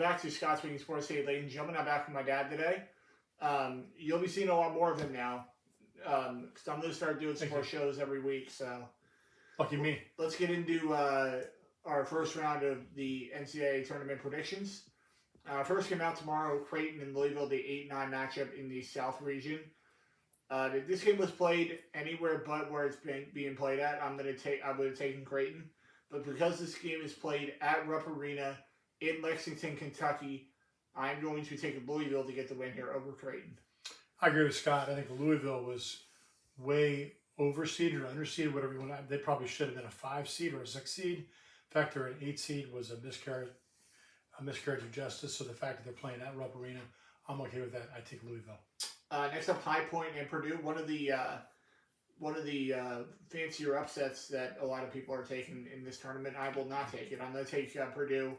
Back to Scott Speaking Sports. Hey, ladies and gentlemen, I'm back with my dad today. You'll be seeing a lot more of him now. Because I'm going to start doing some more shows every week. So, lucky me. Let's get into our first round of the NCAA tournament predictions. First game out tomorrow, Creighton and Louisville, the 8-9 matchup in the South region. This game was played anywhere but where it's being played at. I would have taken Creighton, but because this game is played at Rupp Arena in Lexington, Kentucky, I'm going to take Louisville to get the win here over Creighton. I agree with Scott. I think Louisville was way overseeded or underseeded, whatever you want. They probably should have been a 5 seed or a 6 seed. The fact they're an 8 seed was a miscarriage of justice. So the fact that they're playing at Rupp Arena, I'm okay with that. I take Louisville. Next up, High Point and Purdue. One of the fancier upsets that a lot of people are taking in this tournament. I will not take it. I'm going to take Purdue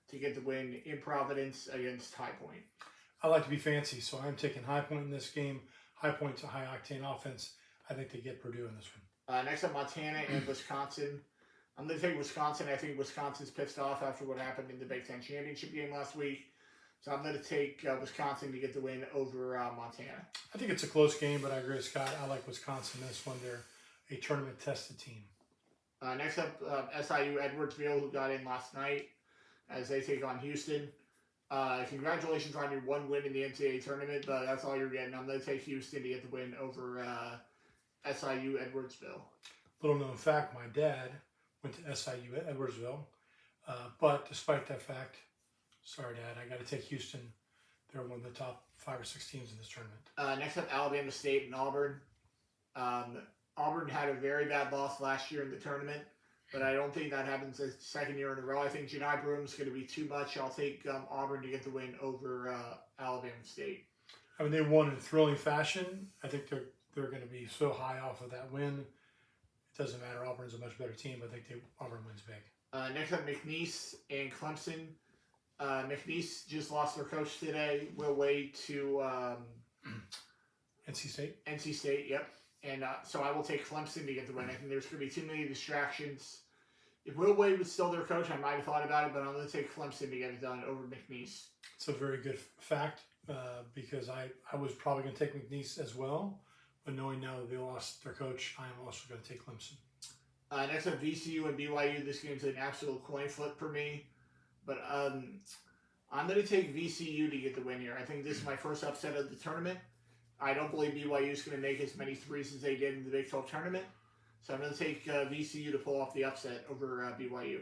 to get the win in Providence against High Point. I like to be fancy, so I'm taking High Point in this game. High Point's a high-octane offense. I think they get Purdue in this one. Next up, Montana and Wisconsin. I'm going to take Wisconsin. I think Wisconsin's pissed off after what happened in the Big Ten championship game last week. So I'm going to take Wisconsin to get the win over Montana. I think it's a close game, but I agree with Scott. I like Wisconsin in this one. They're a tournament-tested team. Next up, SIU Edwardsville, who got in last night as they take on Houston. Congratulations on your one win in the NCAA tournament, but that's all you're getting. I'm going to take Houston to get the win over SIU Edwardsville. Little known fact, my dad went to SIU Edwardsville, but despite that fact, sorry, Dad, I got to take Houston. They're one of the top 5 or 6 teams in this tournament. Next up, Alabama State and Auburn. Auburn had a very bad loss last year in the tournament, but I don't think that happens the second year in a row. I think Janai Broom's going to be too much. I'll take Auburn to get the win over Alabama State. I mean, they won in thrilling fashion. I think they're going to be so high off of that win. It doesn't matter. Auburn's a much better team. I think Auburn wins big. Next up, McNeese and Clemson. McNeese just lost their coach today. Will Wade to NC State. NC State, yep. And so I will take Clemson to get the win. I think there's going to be too many distractions. If Will Wade was still their coach, I might have thought about it, but I'm going to take Clemson to get it done over McNeese. It's a very good fact because I was probably going to take McNeese as well, but knowing now that they lost their coach, I am also going to take Clemson. Next up, VCU and BYU. This game's an absolute coin flip for me, but I'm going to take VCU to get the win here. I think this is my first upset of the tournament. I don't believe BYU is going to make as many threes as they did in the Big 12 tournament. So I'm going to take VCU to pull off the upset over BYU.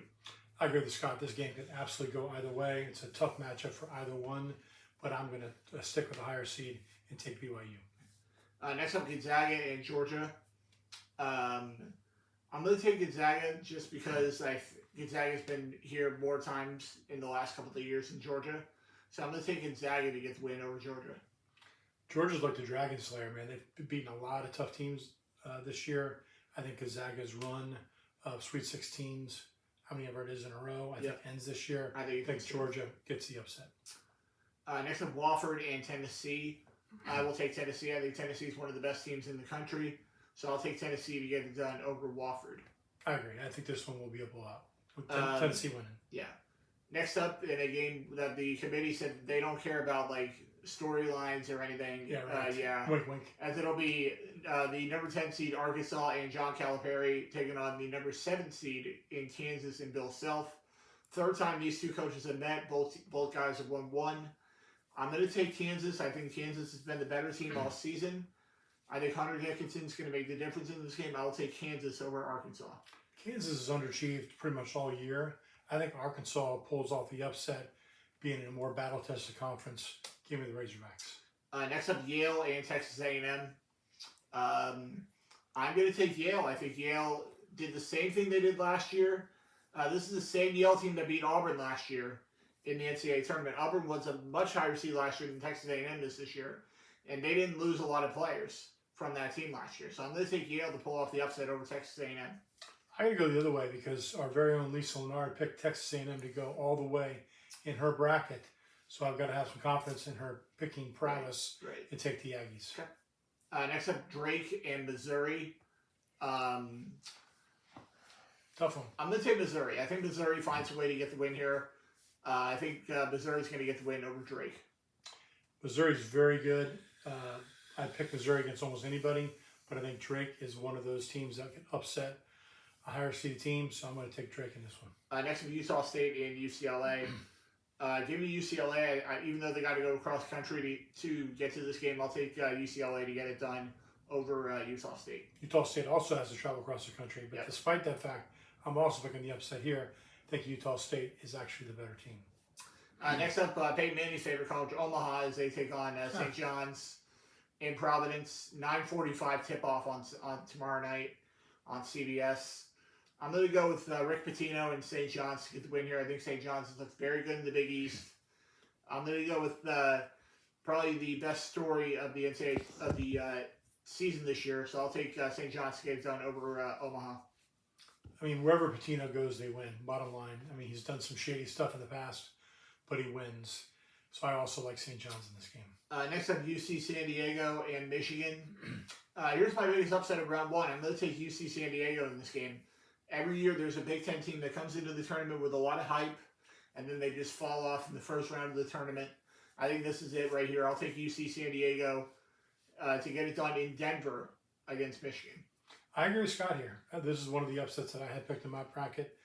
I agree with Scott. This game could absolutely go either way. It's a tough matchup for either one, but I'm going to stick with the higher seed and take BYU. Next up, Gonzaga and Georgia. I'm going to take Gonzaga just because Gonzaga's been here more times in the last couple of years than Georgia. So I'm going to take Gonzaga to get the win over Georgia. Georgia's like the Dragon Slayer, man. They've beaten a lot of tough teams this year. I think Gonzaga's run of Sweet 16s, how many ever it is in a row, I think ends this year. I think Georgia gets the upset. Next up, Wofford and Tennessee. I will take Tennessee. I think Tennessee is one of the best teams in the country. So I'll take Tennessee to get it done over Wofford. I agree. I think this one will be a blowout with Tennessee winning. Yeah. Next up, in a game that the committee said they don't care about storylines or anything. Yeah, right. Wink, wink. As it'll be the number 10 seed Arkansas and John Calipari taking on the number 7 seed in Kansas and Bill Self. Third time these two coaches have met. Both guys have won 1. I'm going to take Kansas. I think Kansas has been the better team all season. I think Hunter Dickinson's going to make the difference in this game. I will take Kansas over Arkansas. Kansas has underachieved pretty much all year. I think Arkansas pulls off the upset, being in a more battle-tested conference. Give me the Razorbacks. Next up, Yale and Texas A&M. I'm going to take Yale. I think Yale did the same thing they did last year. This is the same Yale team that beat Auburn last year in the NCAA tournament. Auburn was a much higher seed last year than Texas A&M is this year, and they didn't lose a lot of players from that team last year. So I'm going to take Yale to pull off the upset over Texas A&M. I got to go the other way because our very own Lisa Lennard picked Texas A&M to go all the way in her bracket. So I've got to have some confidence in her picking prowess and take the Aggies. Okay. Next up, Drake and Missouri. Tough one. I'm going to take Missouri. I think Missouri finds a way to get the win here. I think Missouri's going to get the win over Drake. Missouri's very good. I pick Missouri against almost anybody, but I think Drake is one of those teams that can upset a higher seeded team, so I'm going to take Drake in this one. Next up, Utah State and UCLA. Give me UCLA. Even though they got to go cross country to get to this game, I'll take UCLA to get it done over Utah State. Utah State also has to travel across the country, but despite that fact, I'm also picking the upset here. I think Utah State is actually the better team. Next up, Peyton Manning's favorite college, Omaha, as they take on St. John's in Providence. 9:45 tip-off on tomorrow night on CBS. I'm going to go with Rick Pitino and St. John's to get the win here. I think St. John's looks very good in the Big East. I'm going to go with probably the best story of the NCAA of the season this year. So I'll take St. John's to get it done over Omaha. I mean, wherever Pitino goes, they win. Bottom line. I mean, he's done some shady stuff in the past, but he wins. So I also like St. John's in this game. Next up, UC San Diego and Michigan. Here's my biggest upset of round one. I'm going to take UC San Diego in this game. Every year there's a Big Ten team that comes into the tournament with a lot of hype, and then they just fall off in the first round of the tournament. I think this is it right here. I'll take UC San Diego to get it done in Denver against Michigan. I agree with Scott here. This is one of the upsets that I had picked in my bracket.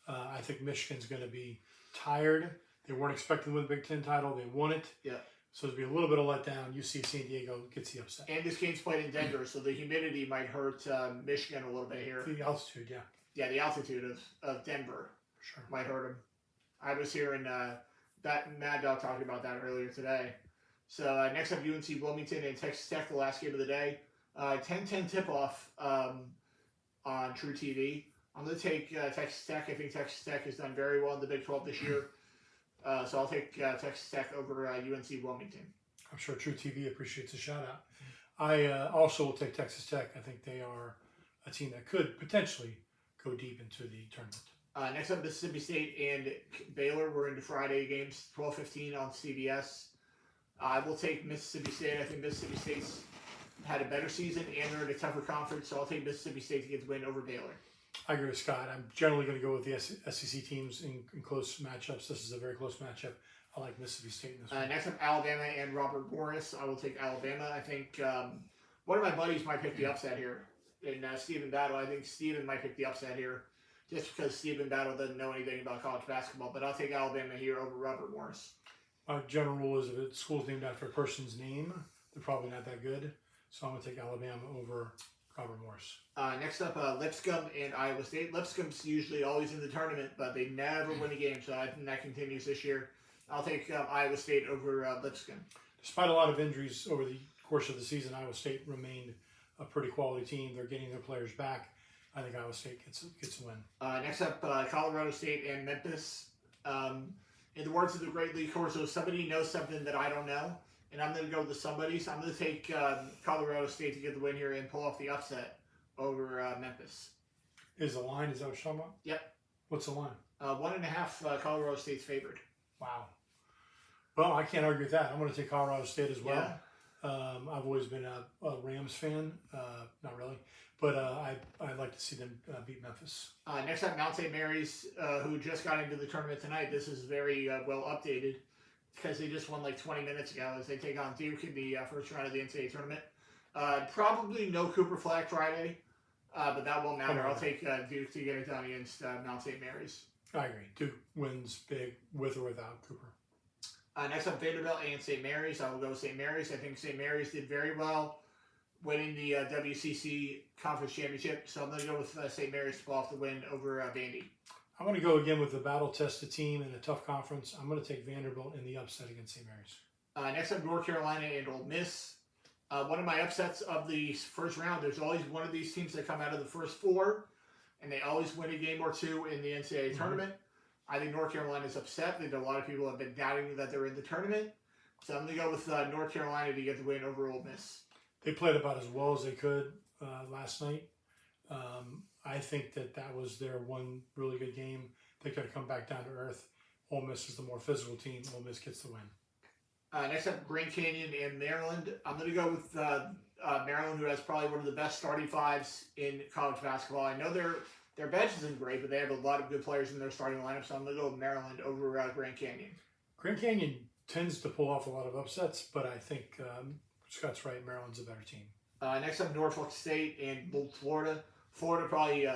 I think Michigan's going to be tired. They weren't expecting to win the Big Ten title. They won it. Yeah. So there'll be a little bit of letdown. UC San Diego gets the upset. And this game's played in Denver, so the humidity might hurt Michigan a little bit here. The altitude, yeah. Yeah, the altitude of Denver might hurt them. I was hearing Mad Dog talking about that earlier today. So next up, UNC Wilmington and Texas Tech, the last game of the day. 10-10 tip-off on True TV. I'm going to take Texas Tech. I think Texas Tech has done very well in the Big 12 this year. So I'll take Texas Tech over UNC Wilmington. I'm sure True TV appreciates a shout-out. I also will take Texas Tech. I think they are a team that could potentially go deep into the tournament. Next up, Mississippi State and Baylor. We're into Friday games, 12:15 on CBS. I will take Mississippi State. I think Mississippi State's had a better season and they're in a tougher conference, so I'll take Mississippi State to get the win over Baylor. I agree with Scott. I'm generally going to go with the SEC teams in close matchups. This is a very close matchup. I like Mississippi State in this one. Next up, Alabama and Robert Morris. I will take Alabama. I think one of my buddies might pick the upset here. In Stephen Battle, I think Stephen might pick the upset here just because Stephen Battle doesn't know anything about college basketball. But I'll take Alabama here over Robert Morris. My general rule is if a school's named after a person's name, they're probably not that good. So I'm going to take Alabama over Robert Morris. Next up, Lipscomb and Iowa State. Lipscomb's usually always in the tournament, but they never win a game. So I think that continues this year. I'll take Iowa State over Lipscomb. Despite a lot of injuries over the course of the season, Iowa State remained a pretty quality team. They're getting their players back. I think Iowa State gets a win. Next up, Colorado State and Memphis. In the words of the great Lee Corso, somebody knows something that I don't know, and I'm going to go with the somebody. So I'm going to take Colorado State to get the win here and pull off the upset over Memphis. Is the line? Is that what you're talking about? Yep. What's the line? 1.5 Colorado State's favored. Wow. Well, I can't argue with that. I'm going to take Colorado State as well. Yeah. I've always been a Rams fan. Not really. But I'd like to see them beat Memphis. Next up, Mount St. Mary's, who just got into the tournament tonight. This is very well updated because they just won like 20 minutes ago as they take on Duke in the first round of the NCAA tournament. Probably no Cooper Flag Friday, but that won't matter. I'll take Duke to get it done against Mount St. Mary's. I agree. Duke wins big with or without Cooper. Next up, Vanderbilt and St. Mary's. I will go with St. Mary's. I think St. Mary's did very well winning the WCC Conference Championship. So I'm going to go with St. Mary's to pull off the win over Vandy. I'm going to go again with the battle-tested team in a tough conference. I'm going to take Vanderbilt in the upset against St. Mary's. Next up, North Carolina and Ole Miss. One of my upsets of the first round, there's always one of these teams that come out of the first four, and they always win a game or two in the NCAA tournament. I think North Carolina's upset. I think a lot of people have been doubting that they're in the tournament. So I'm going to go with North Carolina to get the win over Ole Miss. They played about as well as they could last night. I think that was their one really good game. They could have come back down to earth. Ole Miss is the more physical team. Ole Miss gets the win. Next up, Grand Canyon and Maryland. I'm going to go with Maryland, who has probably one of the best starting fives in college basketball. I know they're Their bench isn't great, but they have a lot of good players in their starting lineup, so I'm going to go with Maryland over Grand Canyon. Grand Canyon tends to pull off a lot of upsets, but I think Scott's right. Maryland's a better team. Next up, Norfolk State and Florida. Florida probably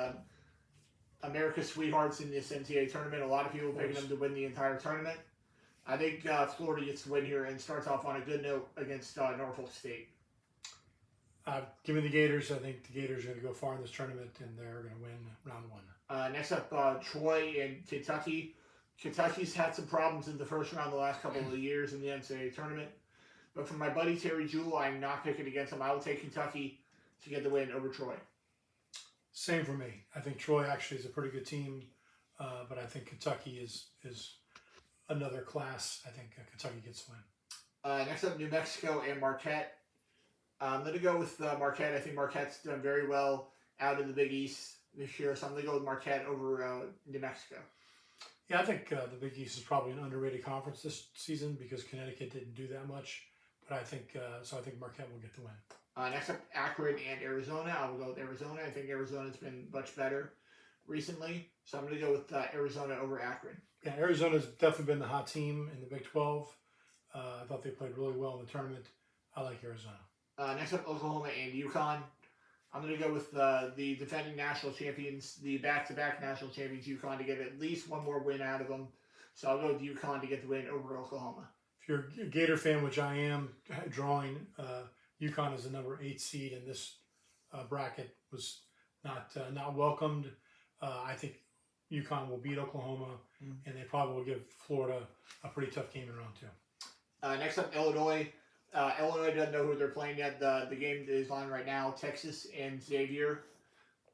America's sweethearts in this NCAA tournament. A lot of people picking them to win the entire tournament. I think Florida gets the win here and starts off on a good note against Norfolk State. Give me the Gators. I think the Gators are going to go far in this tournament, and they're going to win round one. Next up, Troy and Kentucky. Kentucky's had some problems in the first round the last couple of years in the NCAA tournament. But for my buddy Terry Jewell, I'm not picking against him. I will take Kentucky to get the win over Troy. Same for me. I think Troy actually is a pretty good team, but I think Kentucky is another class. I think Kentucky gets the win. Next up, New Mexico and Marquette. I'm going to go with Marquette. I think Marquette's done very well out in the Big East this year, so I'm going to go with Marquette over New Mexico. Yeah, I think the Big East is probably an underrated conference this season because Connecticut didn't do that much. But I think Marquette will get the win. Next up, Akron and Arizona. I will go with Arizona. I think Arizona's been much better recently, so I'm going to go with Arizona over Akron. Yeah, Arizona's definitely been the hot team in the Big 12. I thought they played really well in the tournament. I like Arizona. Next up, Oklahoma and UConn. I'm going to go with the defending national champions, the back-to-back national champions, UConn, to get at least one more win out of them. So I'll go with UConn to get the win over Oklahoma. If you're a Gator fan, which I am, drawing UConn as the number 8 seed in this bracket was not welcomed. I think UConn will beat Oklahoma, and they probably will give Florida a pretty tough game in round 2. Next up, Illinois. Illinois doesn't know who they're playing yet. The game is on right now, Texas and Xavier,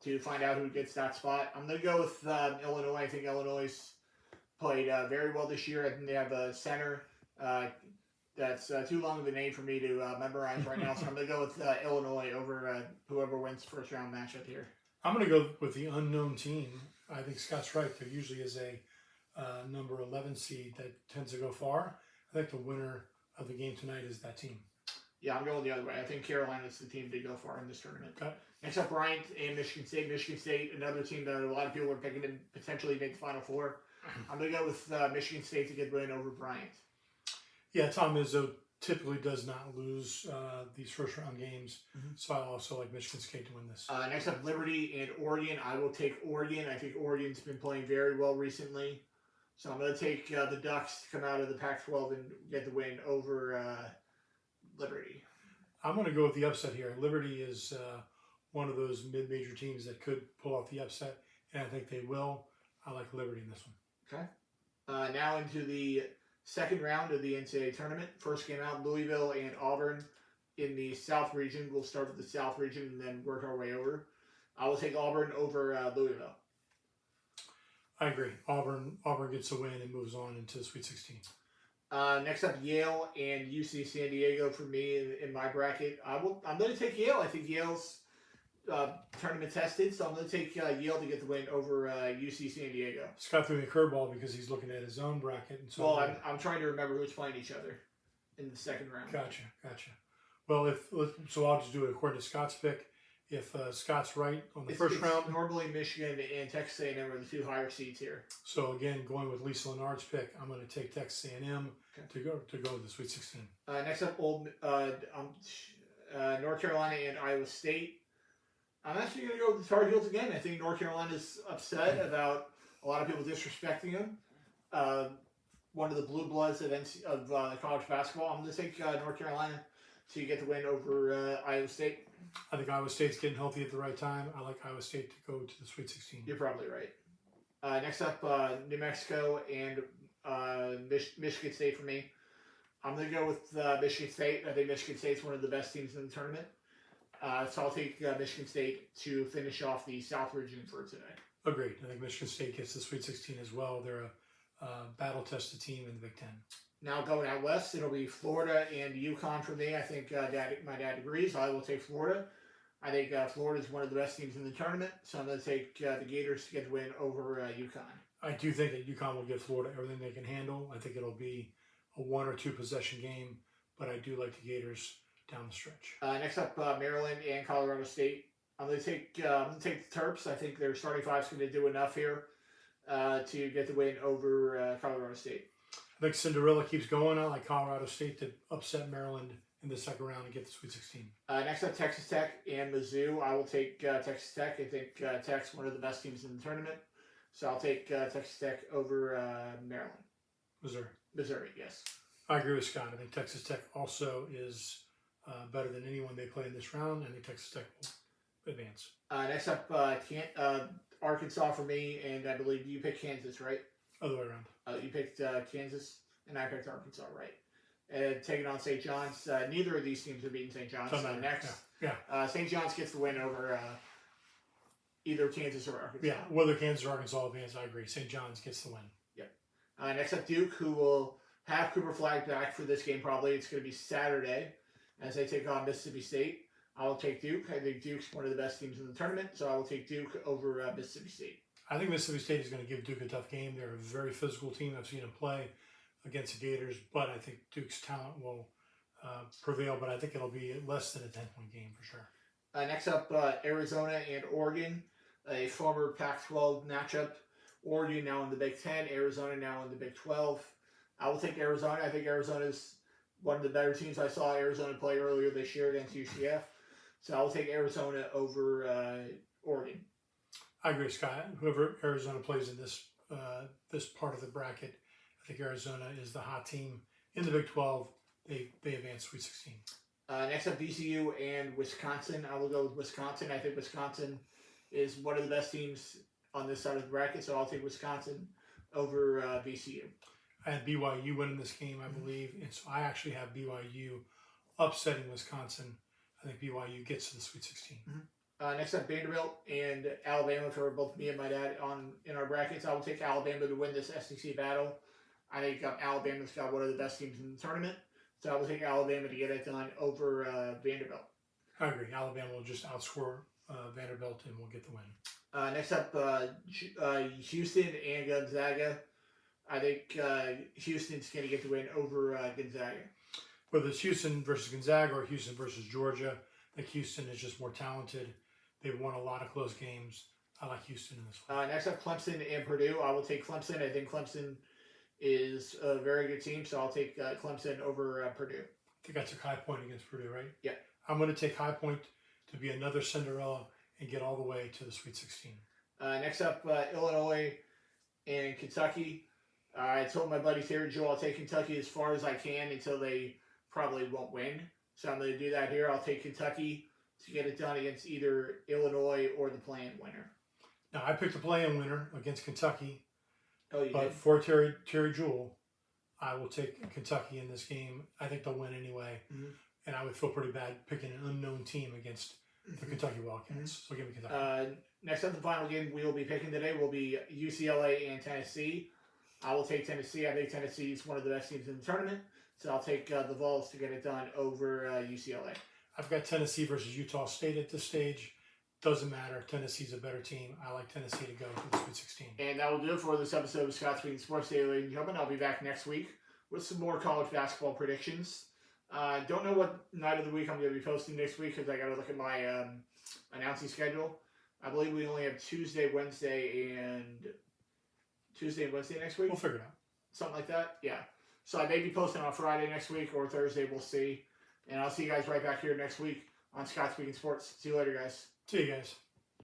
to find out who gets that spot. I'm going to go with Illinois. I think Illinois played very well this year. I think they have a center that's too long of a name for me to memorize right now, so I'm going to go with Illinois over whoever wins first round matchup here. I'm going to go with the unknown team. I think Scott's right. There usually is a number 11 seed that tends to go far. I think the winner of the game tonight is that team. Yeah, I'm going the other way. I think Carolina's the team to go far in this tournament. Okay. Next up, Bryant and Michigan State. Michigan State, another team that a lot of people are picking to potentially make the Final Four. I'm going to go with Michigan State to get the win over Bryant. Yeah, Tom Izzo typically does not lose these first round games, so I also like Michigan State to win this. Next up, Liberty and Oregon. I will take Oregon. I think Oregon's been playing very well recently. So I'm going to take the Ducks to come out of the Pac-12 and get the win over Liberty. I'm going to go with the upset here. Liberty is one of those mid-major teams that could pull off the upset, and I think they will. I like Liberty in this one. Okay. Now into the second round of the NCAA tournament. First game out, Louisville and Auburn in the South region. We'll start with the South region and then work our way over. I will take Auburn over Louisville. I agree. Auburn gets a win and moves on into the Sweet 16. Next up, Yale and UC San Diego for me in my bracket. I'm going to take Yale. I think Yale's tournament tested, so I'm going to take Yale to get the win over UC San Diego. Scott threw me a curveball because he's looking at his own bracket. And so well, I'm trying to remember who's playing each other in the second round. Gotcha. Well, so I'll just do it according to Scott's pick. If Scott's right on the first round, normally Michigan and Texas A&M are the two higher seeds here. So again, going with Lisa Lennard's pick, I'm going to take Texas A&M to go to the Sweet 16. Next up, North Carolina and Iowa State. I'm actually going to go with the Tar Heels again. I think North Carolina's upset about a lot of people disrespecting them. One of the blue bloods of college basketball. I'm going to take North Carolina to get the win over Iowa State. I think Iowa State's getting healthy at the right time. I like Iowa State to go to the Sweet 16. You're probably right. Next up, New Mexico and Michigan State for me. I'm going to go with Michigan State. I think Michigan State's one of the best teams in the tournament. So I'll take Michigan State to finish off the South region for today. Agreed. I think Michigan State gets the Sweet 16 as well. They're a battle-tested team in the Big Ten. Now going out west, it'll be Florida and UConn for me. I think my dad agrees. I will take Florida. I think Florida is one of the best teams in the tournament, so I'm going to take the Gators to get the win over UConn. I do think that UConn will give Florida everything they can handle. I think it'll be a 1 or 2 possession game, but I do like the Gators down the stretch. Next up, Maryland and Colorado State. I'm going to take the Terps. I think their starting five is going to do enough here to get the win over Colorado State. I think Cinderella keeps going. I like Colorado State to upset Maryland in the second round and get the Sweet 16. Next up, Texas Tech and Mizzou. I will take Texas Tech. I think Tech's one of the best teams in the tournament. So I'll take Texas Tech over Maryland. Missouri, yes. I agree with Scott. I think Texas Tech also is better than anyone they play in this round. I think Texas Tech will advance. Next up, Arkansas for me, and I believe you picked Kansas, right? Other way around. You picked Kansas, and I picked Arkansas, right? And taking on St. John's. Neither of these teams are beating St. John's. So next, St. John's gets the win over either Kansas or Arkansas. Yeah, whether Kansas or Arkansas advance, I agree. St. John's gets the win. Yep. Next up, Duke, who will have Cooper Flag back for this game probably. It's going to be Saturday as they take on Mississippi State. I will take Duke. I think Duke's one of the best teams in the tournament, so I will take Duke over Mississippi State. I think Mississippi State is going to give Duke a tough game. They're a very physical team. I've seen them play against the Gators, but I think Duke's talent will prevail, but I think it'll be less than a 10-point game for sure. Next up, Arizona and Oregon, a former Pac-12 matchup. Oregon now in the Big Ten, Arizona now in the Big 12. I will take Arizona. I think Arizona's one of the better teams. I saw Arizona play earlier this year against UCF. So I will take Arizona over Oregon. I agree, Scott. Whoever Arizona plays in this this part of the bracket, I think Arizona is the hot team in the Big 12. They advance Sweet 16. Next up, VCU and Wisconsin. I will go with Wisconsin. I think Wisconsin is one of the best teams on this side of the bracket, so I'll take Wisconsin over VCU. I had BYU winning this game, I believe, and so I actually have BYU upsetting Wisconsin. I think BYU gets to the Sweet 16. Next up, Vanderbilt and Alabama for both me and my dad in our brackets. I will take Alabama to win this SEC battle. I think Alabama's got one of the best teams in the tournament, so I will take Alabama to get it done over Vanderbilt. I agree. Alabama will just outscore Vanderbilt and will get the win. Next up, Houston and Gonzaga. I think Houston's going to get the win over Gonzaga. Whether it's Houston versus Gonzaga or Houston versus Georgia, I think Houston is just more talented. They've won a lot of close games. I like Houston in this one. Next up, Clemson and Purdue. I will take Clemson. I think Clemson is a very good team, so I'll take Clemson over Purdue. I think I took High Point against Purdue, right? Yeah. I'm going to take High Point to be another Cinderella and get all the way to the Sweet 16. Next up, Illinois and Kentucky. I told my buddy Terry Joe I'll take Kentucky as far as I can until they probably won't win. So I'm going to do that here. I'll take Kentucky to get it done against either Illinois or the play-in winner. Now, I picked the play-in winner against Kentucky. Oh, you but did? For Terry Jewell, I will take Kentucky in this game. I think they'll win anyway. Mm-hmm. And I would feel pretty bad picking an unknown team against the Kentucky Wildcats. So give me Kentucky. Next up, the final game we will be picking today will be UCLA and Tennessee. I will take Tennessee. I think Tennessee is one of the best teams in the tournament. So I'll take the Vols to get it done over UCLA. I've got Tennessee versus Utah State at this stage. Doesn't matter. Tennessee's a better team. I like Tennessee to go to the Sweet 16. And that will do it for this episode of Scott's Speaking Sports Daily, ladies and gentlemen. I'll be back next week with some more college basketball predictions. Don't know what night of the week I'm going to be posting next week because I got to look at my announcing schedule. I believe we only have Tuesday, Wednesday next week. We'll figure it out. Something like that. Yeah. So I may be posting on Friday next week or Thursday. We'll see. And I'll see you guys right back here next week on Scott's Speaking Sports. See you later, guys. See you guys.